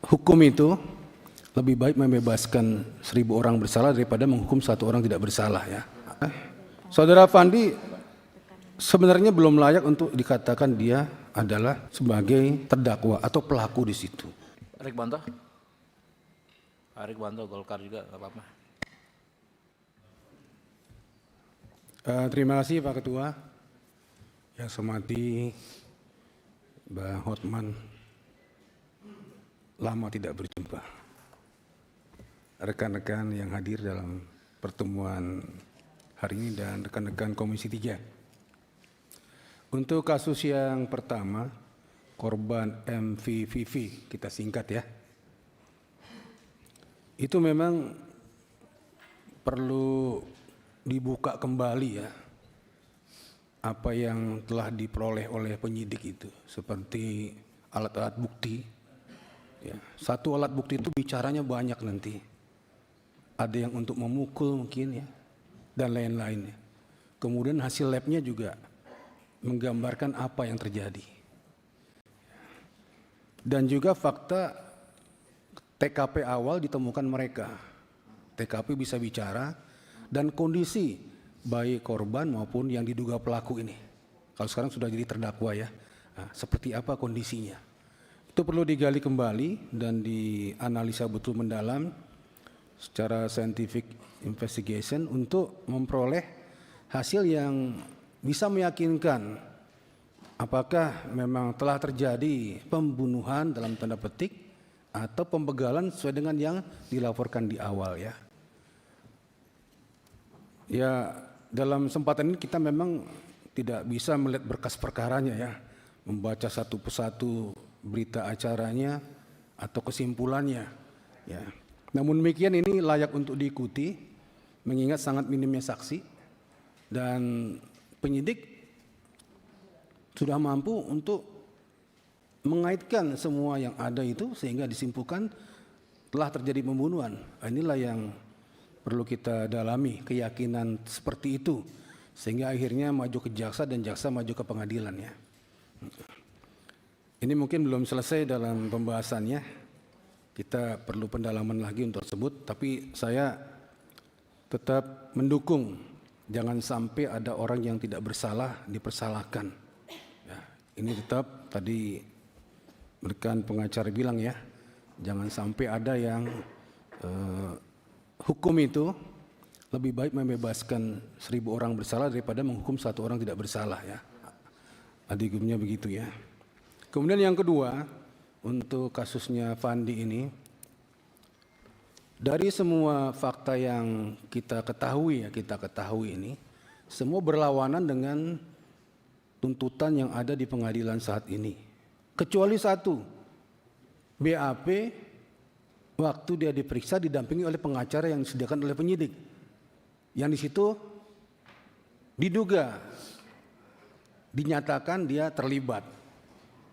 hukum itu lebih baik membebaskan 1.000 orang bersalah daripada menghukum 1 orang tidak bersalah ya. Saudara Fandi sebenarnya belum layak untuk dikatakan dia adalah sebagai terdakwa atau pelaku di situ. Rikwanto, Golkar juga nggak apa-apa. Terima kasih Pak Ketua. Yang saya hormati Mbak Hotman, lama tidak berjumpa. Rekan-rekan yang hadir dalam pertemuan hari ini dan rekan-rekan Komisi 3. Untuk kasus yang pertama, korban MVVV, kita singkat ya. Itu memang perlu dibuka kembali ya, apa yang telah diperoleh oleh penyidik itu, seperti alat-alat bukti. Ya, satu alat bukti itu bicaranya banyak nanti. Ada yang untuk memukul mungkin ya, dan lain-lainnya. Kemudian hasil labnya juga menggambarkan apa yang terjadi. Dan juga fakta TKP awal ditemukan mereka. TKP bisa bicara dan kondisi baik korban maupun yang diduga pelaku ini. Kalau sekarang sudah jadi terdakwa ya, nah, seperti apa kondisinya. Itu perlu digali kembali dan dianalisa betul mendalam secara scientific investigation untuk memperoleh hasil yang bisa meyakinkan apakah memang telah terjadi pembunuhan dalam tanda petik atau pembegalan sesuai dengan yang dilaporkan di awal ya. Ya, dalam kesempatan ini kita memang tidak bisa melihat berkas perkaranya ya, membaca satu persatu berita acaranya atau kesimpulannya ya. Namun demikian ini layak untuk diikuti mengingat sangat minimnya saksi dan penyidik sudah mampu untuk mengaitkan semua yang ada itu sehingga disimpulkan telah terjadi pembunuhan. Inilah yang perlu kita dalami, keyakinan seperti itu sehingga akhirnya maju ke jaksa dan jaksa maju ke pengadilan ya. Ini mungkin belum selesai dalam pembahasannya. Kita perlu pendalaman lagi untuk tersebut, tapi saya tetap mendukung jangan sampai ada orang yang tidak bersalah dipersalahkan. Ya, ini tetap tadi rekan pengacara bilang ya, jangan sampai ada yang hukum itu lebih baik membebaskan 1.000 orang bersalah daripada menghukum 1 orang tidak bersalah ya. Adiknya begitu ya. Kemudian yang kedua, untuk kasusnya Fandi ini, dari semua fakta yang kita ketahui ini, semua berlawanan dengan tuntutan yang ada di pengadilan saat ini. Kecuali satu, BAP waktu dia diperiksa didampingi oleh pengacara yang disediakan oleh penyidik. Yang di situ diduga, dinyatakan dia terlibat.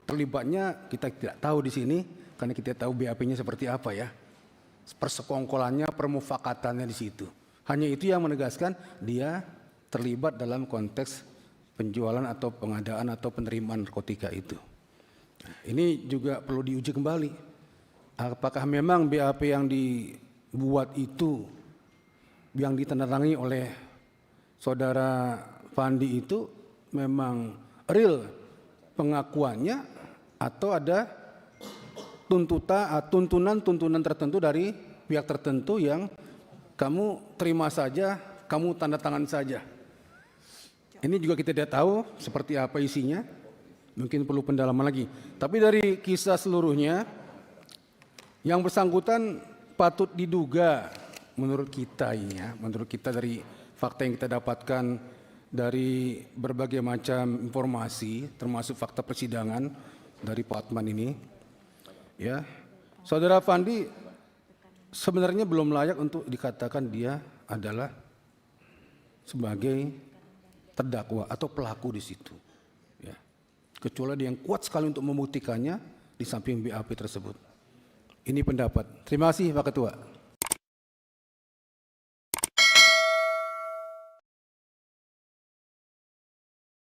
Terlibatnya kita tidak tahu di sini karena kita tahu BAP-nya seperti apa ya. Persekongkolannya, permufakatannya di situ. Hanya itu yang menegaskan dia terlibat dalam konteks penjualan atau pengadaan atau penerimaan narkotika itu. Ini juga perlu diuji kembali. Apakah memang BAP yang dibuat itu, yang ditandatangani oleh saudara Fandi itu memang real pengakuannya atau ada tuntunan tertentu dari pihak tertentu yang kamu terima saja, kamu tanda tangan saja. Ini juga kita tidak tahu seperti apa isinya, mungkin perlu pendalaman lagi. Tapi dari kisah seluruhnya, yang bersangkutan patut diduga menurut kita ini ya, menurut kita dari fakta yang kita dapatkan dari berbagai macam informasi, termasuk fakta persidangan dari Pak Hotman ini, ya, saudara Fandi sebenarnya belum layak untuk dikatakan dia adalah sebagai terdakwa atau pelaku di situ. Ya. Kecuali dia yang kuat sekali untuk membuktikannya di samping BAP tersebut. Ini pendapat. Terima kasih Pak Ketua.